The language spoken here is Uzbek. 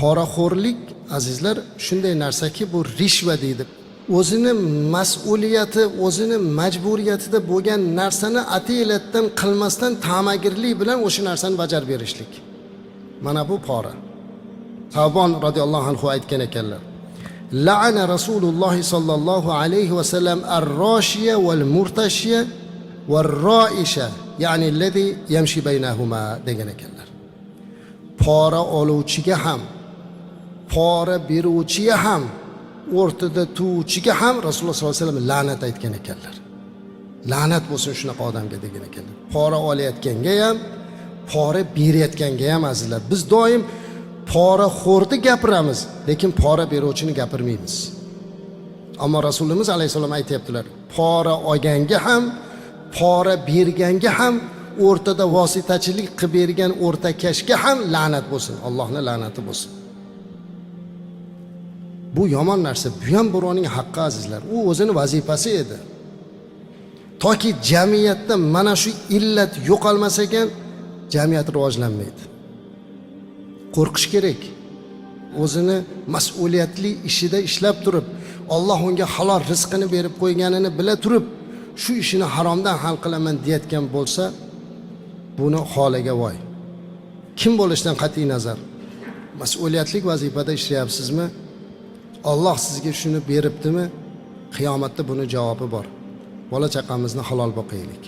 Poraxo'rlik azizlar shunday narsaki, bu rishva deydi. O'zini mas'uliyati, o'zini majburiyatida bo'lgan narsani atiylatdan qilmasdan ta'magirlik bilan o'sha narsani bajarib berishlik. Mana bu pora. Savbon radhiyallohu anhu aytgan ekanlar. La'ana Rasululloh sallallohu alayhi va sallam ar-roshiya wal murtashiya wal ra'isha, ya'ni allazi yamshi baynahuma degan ekanlar. Pora oluvchiga ham, pora beruvchiga ham, o'rtada turuvchiga ham Rasululloh sollallohu alayhi vasallam la'nat aytgan ekanlar. La'nat bo'lsin shunaqa odamga degan ekanlar. Pora olayotganga ham, pora berayotganga ham azizlar. Biz doim poraxo'rni gapiramiz, lekin pora beruvchini gapirmaymiz. Ammo Rasulimiz alayhisalom aytayaptilar, pora olganga ham, pora berganga ham, o'rtada vositachilik qilib bergan o'rtakashga ham la'nat bo'lsin. Allohning la'nati bo'lsin. Bu yomon narsa, bu ham birovning haqqi azizlar. U o'zini vazifasi edi. Toki jamiyatda mana shu illat yo'qolmasa ekan, jamiyat rivojlanmaydi. Qo'rqish kerak. O'zini mas'uliyatli ishida ishlab turib, Alloh unga halol rizqini berib qo'yganini bila turib, shu ishini haromdan hal qilaman deyotgan bo'lsa, buni holiga voy. Kim bo'lishdan qat'iy nazar, mas'uliyatli vazifada ishlayapsizmi? Alloh sizga shuni beribdimi? Qiyomatda buni javobi bor. Bola chaqamizni halol boqaylik.